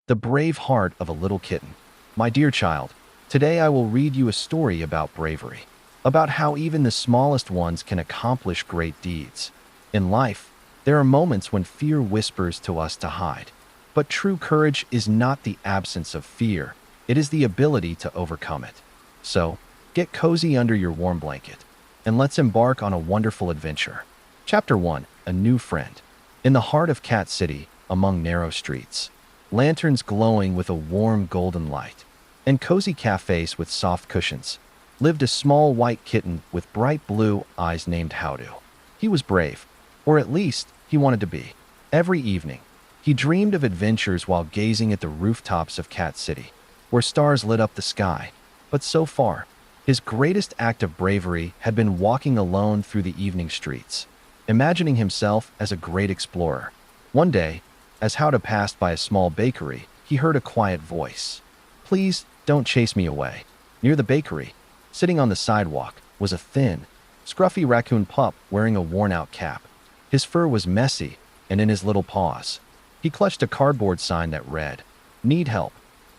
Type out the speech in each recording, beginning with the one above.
The Brave Heart of a Little Kitten. My dear child, today I will read you a story about bravery, about how even the smallest ones can accomplish great deeds. In life, there are moments when fear whispers to us to hide. But true courage is not the absence of fear, it is the ability to overcome it. So, get cozy under your warm blanket, and let's embark on a wonderful adventure. Chapter 1. A New Friend. In the heart of Cat City, among narrow streets, lanterns glowing with a warm golden light, and cozy cafes with soft cushions, lived a small white kitten with bright blue eyes named Howto. He was brave, or at least he wanted to be. Every evening, he dreamed of adventures while gazing at the rooftops of Cat City, where stars lit up the sky. But so far, his greatest act of bravery had been walking alone through the evening streets, imagining himself as a great explorer. One day, as Howto passed by a small bakery, he heard a quiet voice. "Please, don't chase me away." Near the bakery, sitting on the sidewalk, was a thin, scruffy raccoon pup wearing a worn-out cap. His fur was messy, and in his little paws, he clutched a cardboard sign that read, "Need help."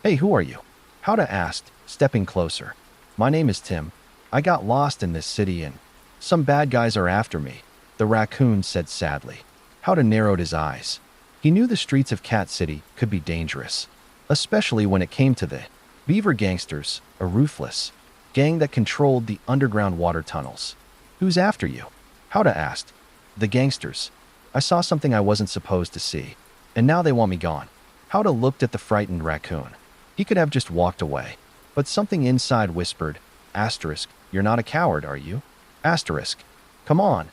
"Hey, who are you?" Howto asked, stepping closer. "My name is Tim. I got lost in this city and some bad guys are after me," the raccoon said sadly. Howto narrowed his eyes. He knew the streets of Cat City could be dangerous, especially when it came to the Beaver Gangsters, a ruthless gang that controlled the underground water tunnels. "Who's after you?" Howto asked. "The gangsters. I saw something I wasn't supposed to see, and now they want me gone." Howto looked at the frightened raccoon. He could have just walked away, but something inside whispered, "Asterisk, you're not a coward, are you?" Asterisk. "Come on,"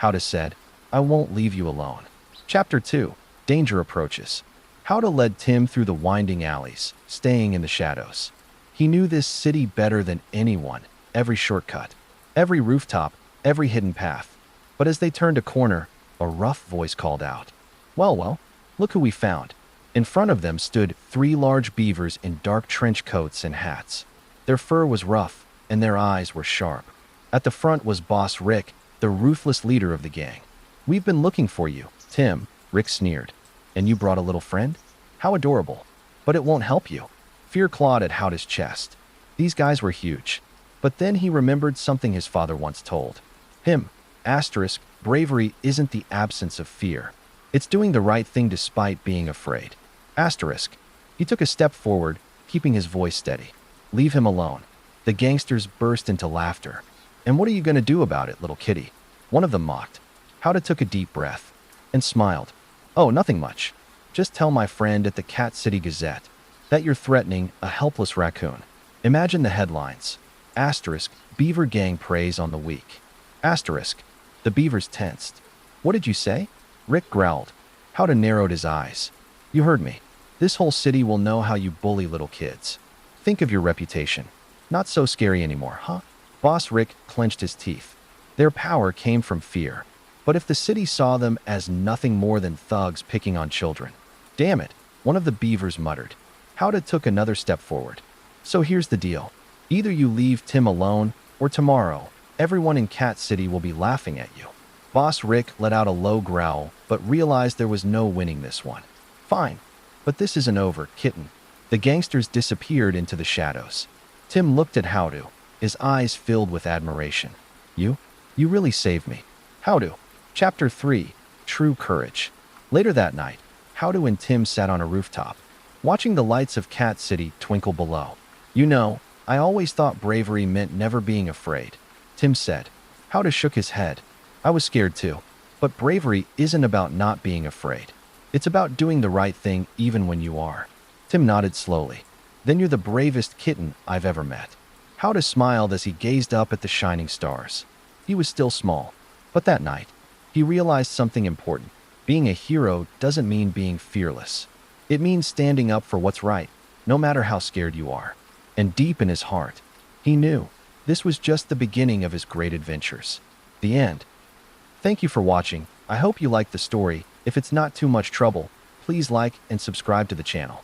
Howto said. "I won't leave you alone." Chapter 2. Danger Approaches. Howto led Tim through the winding alleys, staying in the shadows. He knew this city better than anyone, every shortcut, every rooftop, every hidden path. But as they turned a corner, a rough voice called out, Well, look who we found." In front of them stood 3 large beavers in dark trench coats and hats. Their fur was rough, and their eyes were sharp. At the front was Boss Rick, the ruthless leader of the gang. "We've been looking for you, Tim," Rick sneered. "And you brought a little friend? How adorable. But it won't help you." Fear clawed at Howto's chest. These guys were huge. But then he remembered something his father once told him. Asterisk, bravery isn't the absence of fear. It's doing the right thing despite being afraid. Asterisk. He took a step forward, keeping his voice steady. "Leave him alone." The gangsters burst into laughter. "And what are you going to do about it, little kitty?" one of them mocked. Howto took a deep breath and smiled. "Oh, nothing much. Just tell my friend at the Cat City Gazette that you're threatening a helpless raccoon." Imagine the headlines. Asterisk, Beaver Gang preys on the weak. Asterisk. The beavers tensed. "What did you say?" Rick growled. Howto narrowed his eyes. "You heard me. This whole city will know how you bully little kids. Think of your reputation. Not so scary anymore, huh?" Boss Rick clenched his teeth. Their power came from fear. But if the city saw them as nothing more than thugs picking on children. "Damn it," one of the beavers muttered. Howto took another step forward. "So here's the deal. Either you leave Tim alone, or tomorrow, everyone in Cat City will be laughing at you." Boss Rick let out a low growl, but realized there was no winning this one. "Fine. But this isn't over, Kitten." The gangsters disappeared into the shadows. Tim looked at Howto, his eyes filled with admiration. You really saved me." Howto. Chapter 3. True Courage. Later that night, Howto and Tim sat on a rooftop, watching the lights of Cat City twinkle below. "You know, I always thought bravery meant never being afraid," Tim said. Howto shook his head. "I was scared too. But bravery isn't about not being afraid. It's about doing the right thing even when you are." Tim nodded slowly. "Then you're the bravest kitten I've ever met." Howto smiled as he gazed up at the shining stars. He was still small, but that night, he realized something important. Being a hero doesn't mean being fearless. It means standing up for what's right, no matter how scared you are. And deep in his heart, he knew this was just the beginning of his great adventures. The end. Thank you for watching. I hope you liked the story. If it's not too much trouble, please like and subscribe to the channel.